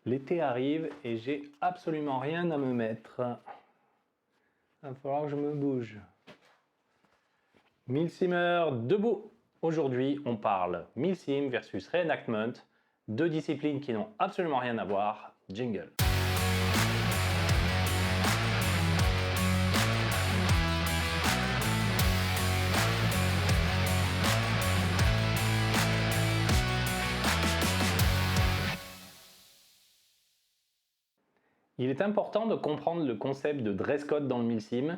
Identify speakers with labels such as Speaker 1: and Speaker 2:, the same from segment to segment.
Speaker 1: L'été arrive et j'ai absolument rien à me mettre. Il va falloir que je me bouge. Milsimer debout. Aujourd'hui, on parle Milsim versus Reenactment, deux disciplines qui n'ont absolument rien à voir. Jingle. Il est important de comprendre le concept de dress code dans le Milsim.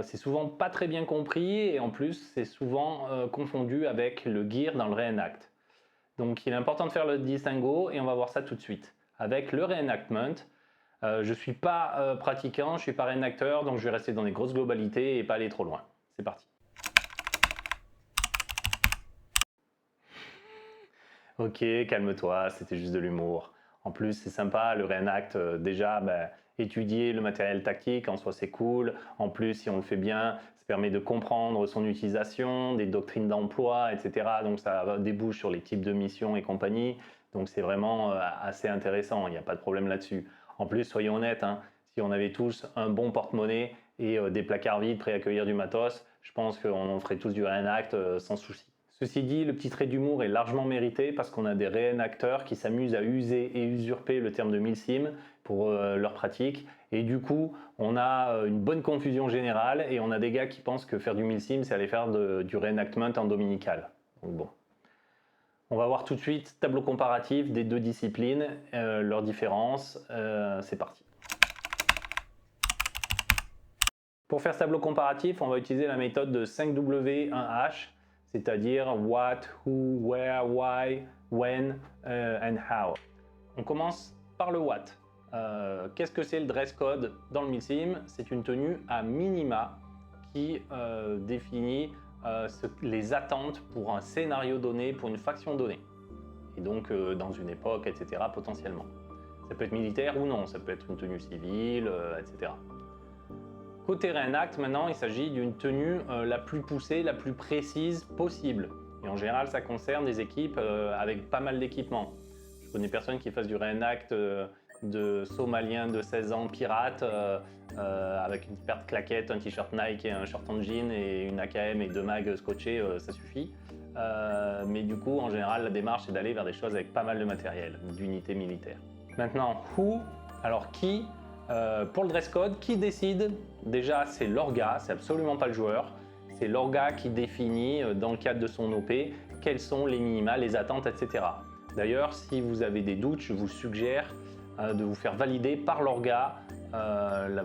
Speaker 1: C'est souvent pas très bien compris et en plus c'est souvent confondu avec le gear dans le reenact. Donc il est important de faire le distinguo et on va voir ça tout de suite. Avec le reenactment, je ne suis pas pratiquant, je ne suis pas reenacteur, donc je vais rester dans les grosses globalités et pas aller trop loin. C'est parti. Ok, calme-toi, c'était juste de l'humour. En plus, c'est sympa, le reenact, déjà, étudier le matériel tactique, en soi c'est cool. En plus, si on le fait bien, ça permet de comprendre son utilisation, des doctrines d'emploi, etc. Donc ça débouche sur les types de missions et compagnie. Donc c'est vraiment assez intéressant, il n'y a pas de problème là-dessus. En plus, soyons honnêtes, hein, si on avait tous un bon porte-monnaie et des placards vides prêts à accueillir du matos, je pense qu'on ferait tous du reenact sans souci. Ceci dit, le petit trait d'humour est largement mérité parce qu'on a des reenacteurs qui s'amusent à user et usurper le terme de milsim pour leur pratique. Et du coup, on a une bonne confusion générale et on a des gars qui pensent que faire du milsim, c'est aller faire du reenactment en dominical. Donc bon. On va voir tout de suite tableau comparatif des deux disciplines, leurs différences. C'est parti. Pour faire ce tableau comparatif, on va utiliser la méthode de 5W1H, c'est-à-dire what, who, where, why, when and how. On commence par le what. Qu'est-ce que c'est le dress code dans le Milsim? C'est une tenue à minima qui définit les attentes pour un scénario donné, pour une faction donnée. Et donc dans une époque, etc. potentiellement. Ça peut être militaire ou non, ça peut être une tenue civile, etc. Côté reenact, maintenant, il s'agit d'une tenue la plus poussée, la plus précise possible. Et en général, ça concerne des équipes avec pas mal d'équipements. Je connais personne qui fasse du reenact de Somalien de 16 ans pirate avec une paire de claquettes, un t-shirt Nike et un short en jean et une AKM et deux mags scotchés, ça suffit. Mais du coup, en général, la démarche, c'est d'aller vers des choses avec pas mal de matériel, d'unités militaires. Maintenant, who, alors qui? Pour le dress code, qui décide? Déjà, c'est l'orga, c'est absolument pas le joueur. C'est l'orga qui définit, dans le cadre de son OP, quels sont les minima, les attentes, etc. D'ailleurs, si vous avez des doutes, je vous suggère de vous faire valider par l'orga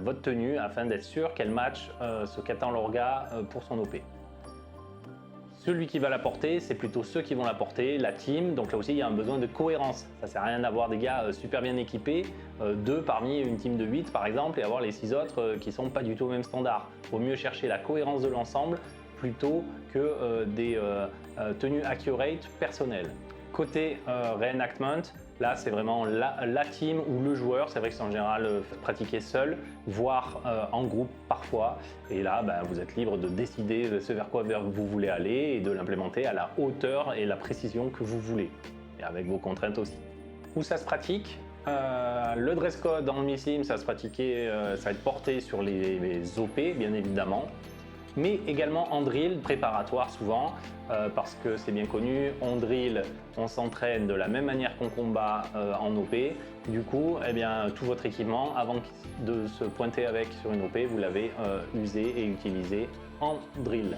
Speaker 1: votre tenue afin d'être sûr qu'elle matche ce qu'attend l'orga pour son OP. Celui qui va la porter, c'est plutôt ceux qui vont la porter, la team. Donc là aussi, il y a un besoin de cohérence. Ça sert à rien d'avoir des gars super bien équipés, deux parmi une team de 8 par exemple, et avoir les 6 autres qui sont pas du tout au même standard. Il vaut mieux chercher la cohérence de l'ensemble plutôt que des tenues accurate personnelles. Côté reenactment, là c'est vraiment la team ou le joueur. C'est vrai que c'est en général pratiqué seul, voire en groupe parfois. Et là, vous êtes libre de décider ce vers quoi vous voulez aller et de l'implémenter à la hauteur et la précision que vous voulez. Et avec vos contraintes aussi. Où ça se pratique? Le dress code dans le Milsim, ça va se pratiquer, ça va être porté sur les OP bien évidemment. Mais également en drill préparatoire souvent, parce que c'est bien connu, en drill, on s'entraîne de la même manière qu'on combat en OP. Du coup, tout votre équipement, avant de se pointer avec sur une OP, vous l'avez usé et utilisé en drill.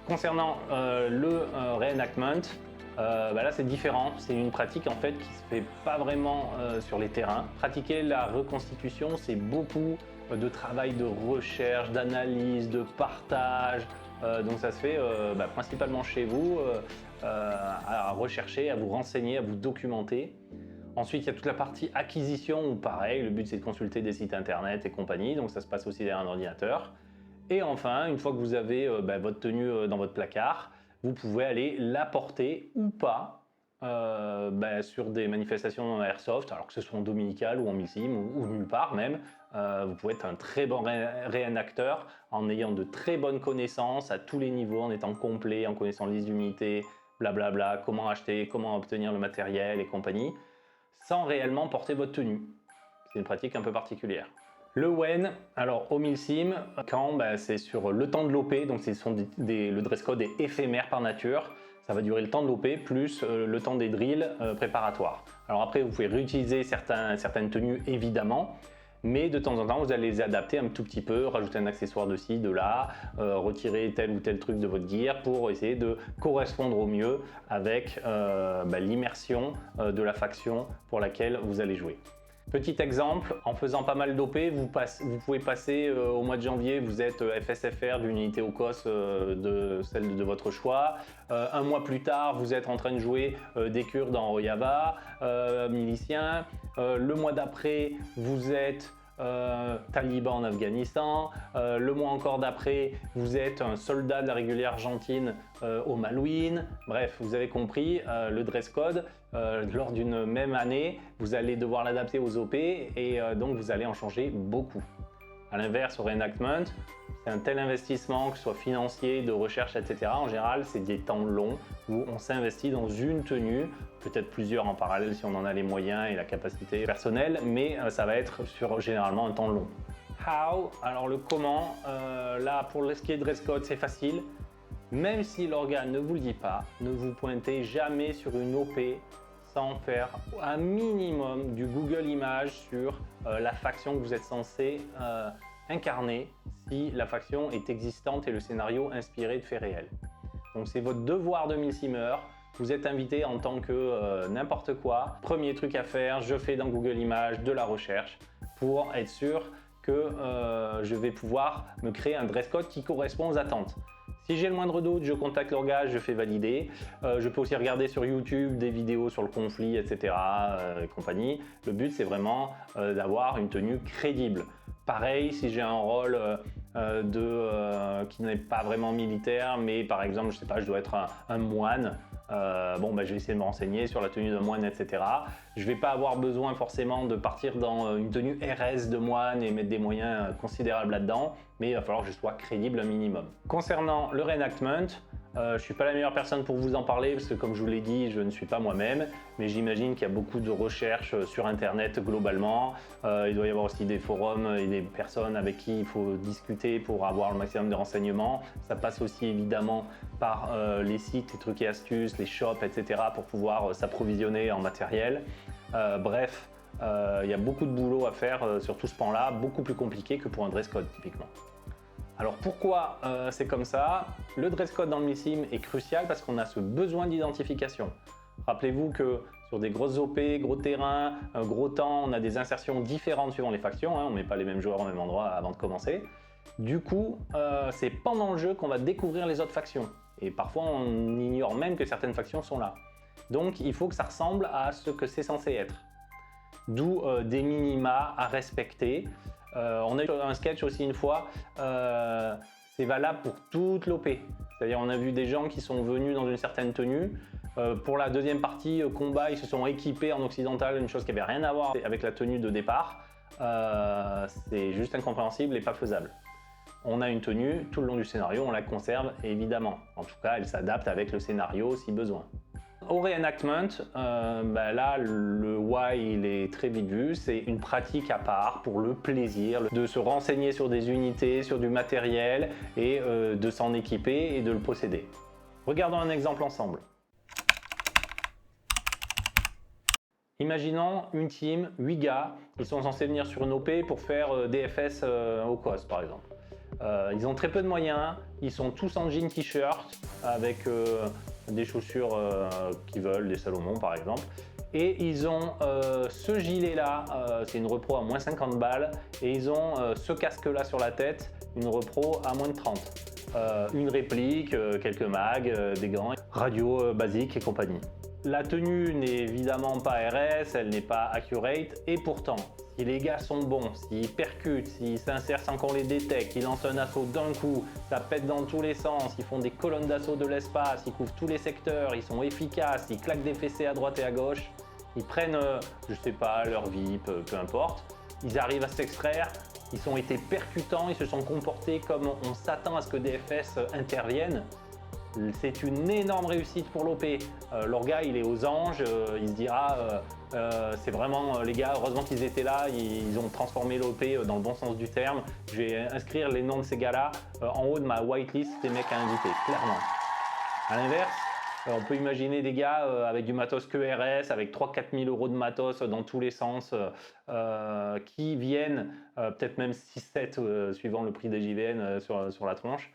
Speaker 1: Concernant le reenactment, là c'est différent, c'est une pratique en fait qui se fait pas vraiment sur les terrains. Pratiquer la reconstitution, c'est beaucoup de travail de recherche, d'analyse, de partage. Donc ça se fait principalement chez vous, à rechercher, à vous renseigner, à vous documenter. Ensuite, il y a toute la partie acquisition où pareil, le but c'est de consulter des sites internet et compagnie, donc ça se passe aussi derrière un ordinateur. Et enfin, une fois que vous avez votre tenue dans votre placard, vous pouvez aller la porter ou pas sur des manifestations airsoft, alors que ce soit en dominical ou en Milsim ou nulle part même. Vous pouvez être un très bon réenacteur en ayant de très bonnes connaissances à tous les niveaux, en étant complet, en connaissant les unités, blablabla, comment acheter, comment obtenir le matériel et compagnie. sans réellement porter votre tenue. C'est une pratique un peu particulière. Le when, alors au Milsim, quand c'est sur le temps de l'OP, donc le dress code est éphémère par nature, ça va durer le temps de l'OP plus le temps des drills préparatoires. Alors après, vous pouvez réutiliser certaines tenues évidemment, mais de temps en temps, vous allez les adapter un tout petit peu, rajouter un accessoire de ci, de là, retirer tel ou tel truc de votre gear pour essayer de correspondre au mieux avec l'immersion de la faction pour laquelle vous allez jouer. Petit exemple, en faisant pas mal d'OP, vous pouvez passer au mois de janvier, vous êtes FSFR d'une unité au COS de celle de votre choix. Un mois plus tard, vous êtes en train de jouer des Kurdes dans Rojava, milicien. Le mois d'après, vous êtes taliban en Afghanistan. Le mois encore d'après, vous êtes un soldat de la régulière argentine au Malouine. Bref, vous avez compris, le dress code, lors d'une même année, vous allez devoir l'adapter aux OP et donc vous allez en changer beaucoup. A l'inverse, au reenactment, c'est un tel investissement, que ce soit financier, de recherche, etc. En général, c'est des temps longs où on s'investit dans une tenue, peut-être plusieurs en parallèle si on en a les moyens et la capacité personnelle, mais ça va être sur généralement un temps long. How, alors le comment, là pour ce qui est dress code, c'est facile. Même si l'organe ne vous le dit pas, ne vous pointez jamais sur une OP sans faire un minimum du Google Images sur la faction que vous êtes censé incarner si la faction est existante et le scénario inspiré de faits réels. Donc c'est votre devoir de milsimer. Vous êtes invité en tant que n'importe quoi. Premier truc à faire, je fais dans Google Images de la recherche pour être sûr que je vais pouvoir me créer un dress code qui correspond aux attentes. Si j'ai le moindre doute, je contacte l'organe, je fais valider. Je peux aussi regarder sur YouTube des vidéos sur le conflit, etc. Et compagnie. Le but, c'est vraiment d'avoir une tenue crédible. Pareil, si j'ai un rôle qui n'est pas vraiment militaire, mais par exemple, je sais pas, je dois être un moine. Je vais essayer de me renseigner sur la tenue d'un moine, etc. Je ne vais pas avoir besoin forcément de partir dans une tenue RS de moine et mettre des moyens considérables là-dedans, mais il va falloir que je sois crédible un minimum. Concernant le reenactment, je ne suis pas la meilleure personne pour vous en parler parce que comme je vous l'ai dit, je ne suis pas moi-même, mais j'imagine qu'il y a beaucoup de recherches sur internet globalement. Il doit y avoir aussi des forums et des personnes avec qui il faut discuter pour avoir le maximum de renseignements. Ça passe aussi évidemment par les sites, les trucs et astuces, les shops, etc. pour pouvoir s'approvisionner en matériel. Bref, il y a beaucoup de boulot à faire sur tout ce pan-là, beaucoup plus compliqué que pour un dress code typiquement. Alors pourquoi c'est comme ça? Le dress code dans le Milsim est crucial parce qu'on a ce besoin d'identification. Rappelez-vous que sur des grosses OP, gros terrain, gros temps, on a des insertions différentes suivant les factions, on ne met pas les mêmes joueurs au même endroit avant de commencer. Du coup, c'est pendant le jeu qu'on va découvrir les autres factions. Et parfois, on ignore même que certaines factions sont là. Donc, il faut que ça ressemble à ce que c'est censé être. D'où des minima à respecter. On a eu un sketch aussi une fois, c'est valable pour toute l'OP. C'est-à-dire on a vu des gens qui sont venus dans une certaine tenue. Pour la deuxième partie combat, ils se sont équipés en occidental, une chose qui n'avait rien à voir avec la tenue de départ. C'est juste incompréhensible et pas faisable. On a une tenue, tout le long du scénario, on la conserve évidemment. En tout cas, elle s'adapte avec le scénario si besoin. Au reenactment, là, le why il est très vite vu, c'est une pratique à part pour le plaisir de se renseigner sur des unités, sur du matériel et de s'en équiper et de le posséder. Regardons un exemple ensemble. Imaginons une team, 8 gars, ils sont censés venir sur une OP pour faire DFS au COS par exemple. Ils ont très peu de moyens, ils sont tous en jean t-shirt avec des chaussures qu'ils veulent, des Salomon par exemple. Et ils ont ce gilet là, c'est une repro à moins 50 balles. Et ils ont ce casque là sur la tête, une repro à moins de 30. Une réplique, quelques mags, des gants, radio basique et compagnie. La tenue n'est évidemment pas RS, elle n'est pas accurate. Et pourtant, si les gars sont bons, s'ils percutent, s'ils s'insèrent sans qu'on les détecte, ils lancent un assaut d'un coup, ça pète dans tous les sens, ils font des colonnes d'assaut de l'espace, ils couvrent tous les secteurs, ils sont efficaces, ils claquent des fessées à droite et à gauche, ils prennent, je sais pas, leur VIP, peu importe, ils arrivent à s'extraire, ils ont été percutants, ils se sont comportés comme on s'attend à ce que DFS interviennent. c'est une énorme réussite pour l'OP. L'orga, il est aux anges, il se dira c'est vraiment les gars, heureusement qu'ils étaient là, ils ont transformé l'OP dans le bon sens du terme. Je vais inscrire les noms de ces gars-là en haut de ma whitelist des mecs à inviter, clairement. À l'inverse, on peut imaginer des gars avec du matos QRS, avec 3-4 000 euros de matos dans tous les sens, qui viennent, peut-être même 6-7 suivant le prix des JVN sur la tronche.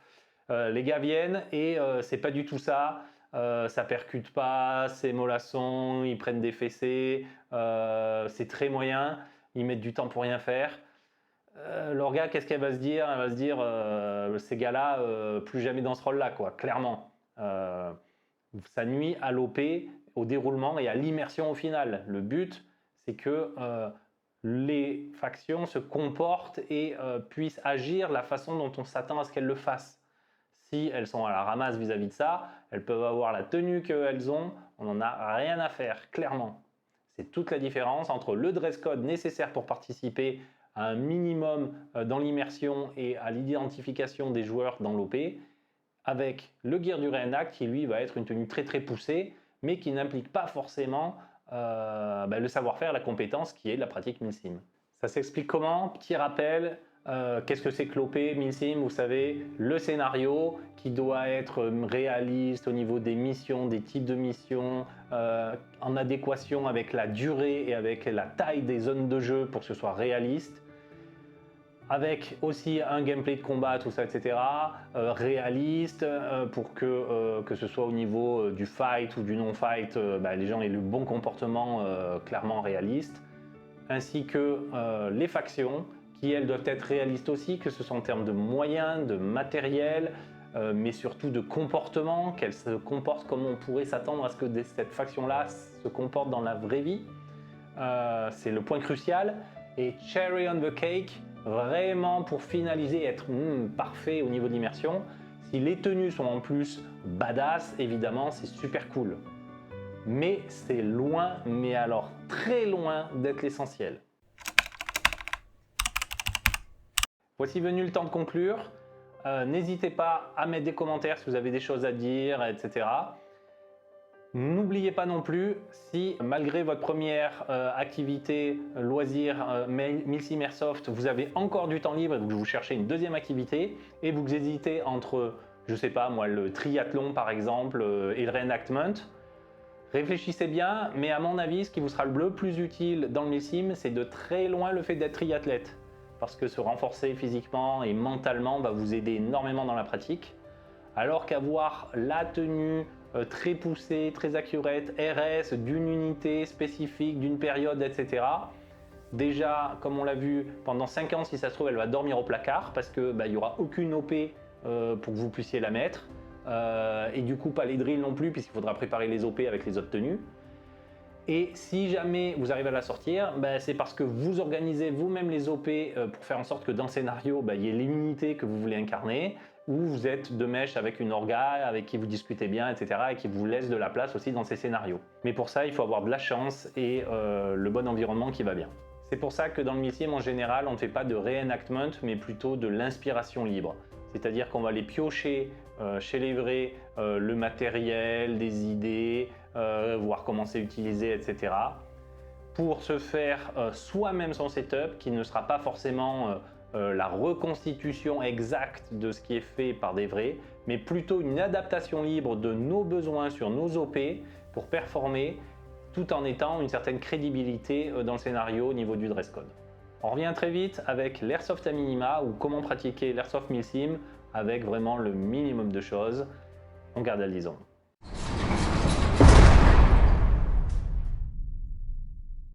Speaker 1: Les gars viennent et c'est pas du tout ça. Ça percute pas, c'est mollasson, ils prennent des fessées, c'est très moyen, ils mettent du temps pour rien faire. L'orga, qu'est-ce qu'elle va se dire? Elle va se dire ces gars-là, plus jamais dans ce rôle-là, quoi, clairement. Ça nuit à l'OP, au déroulement et à l'immersion au final. Le but, c'est que les factions se comportent et puissent agir la façon dont on s'attend à ce qu'elles le fassent. Si elles sont à la ramasse vis-à-vis de ça, elles peuvent avoir la tenue qu'elles ont, on n'en a rien à faire, clairement. C'est toute la différence entre le dress code nécessaire pour participer à un minimum dans l'immersion et à l'identification des joueurs dans l'OP, avec le gear du Reenact qui lui va être une tenue très très poussée, mais qui n'implique pas forcément le savoir-faire, la compétence qui est la pratique Milsim. Ça s'explique comment? Petit rappel. Qu'est-ce que c'est que l'OP Milsim? Vous savez, le scénario qui doit être réaliste au niveau des missions, des types de missions, en adéquation avec la durée et avec la taille des zones de jeu pour que ce soit réaliste, avec aussi un gameplay de combat, tout ça, etc. Réaliste pour que ce soit au niveau du fight ou du non-fight, les gens aient le bon comportement clairement réaliste, ainsi que les factions qui elles doivent être réalistes aussi, que ce soit en termes de moyens, de matériel, mais surtout de comportement, qu'elles se comportent comme on pourrait s'attendre à ce que cette faction-là se comporte dans la vraie vie. C'est le point crucial. Et cherry on the cake, vraiment pour finaliser, être parfait au niveau de l'immersion, si les tenues sont en plus badass, évidemment, c'est super cool. Mais c'est loin, mais alors très loin d'être l'essentiel. Voici venu le temps de conclure. N'hésitez pas à mettre des commentaires si vous avez des choses à dire, etc. N'oubliez pas non plus, si malgré votre première activité loisir Milsim Airsoft, vous avez encore du temps libre et que vous cherchez une deuxième activité et vous hésitez entre, je sais pas moi, le triathlon par exemple et le reenactment, réfléchissez bien, mais à mon avis, ce qui vous sera le plus utile dans le Milsim, c'est de très loin le fait d'être triathlète. Parce que se renforcer physiquement et mentalement va vous aider énormément dans la pratique. Alors qu'avoir la tenue très poussée, très accurate, RS, d'une unité spécifique, d'une période, etc. Déjà, comme on l'a vu, pendant 5 ans, si ça se trouve, elle va dormir au placard parce qu'il n'y aura aucune OP pour que vous puissiez la mettre. Et du coup, pas les drills non plus, puisqu'il faudra préparer les OP avec les autres tenues. Et si jamais vous arrivez à la sortir, c'est parce que vous organisez vous-même les OP pour faire en sorte que dans le scénario, il y ait l'unité que vous voulez incarner, ou vous êtes de mèche avec une orga, avec qui vous discutez bien, etc. et qui vous laisse de la place aussi dans ces scénarios. Mais pour ça, il faut avoir de la chance et le bon environnement qui va bien. C'est pour ça que dans le Milsim, en général, on ne fait pas de reenactment, mais plutôt de l'inspiration libre. C'est-à-dire qu'on va aller piocher chez les vrais le matériel, des idées, voir comment c'est utilisé, etc. pour se faire soi-même son setup, qui ne sera pas forcément la reconstitution exacte de ce qui est fait par des vrais, mais plutôt une adaptation libre de nos besoins sur nos OP pour performer tout en étant une certaine crédibilité dans le scénario au niveau du dress code. On revient très vite avec l'airsoft à minima ou comment pratiquer l'airsoft Milsim avec vraiment le minimum de choses. On garde à liaison.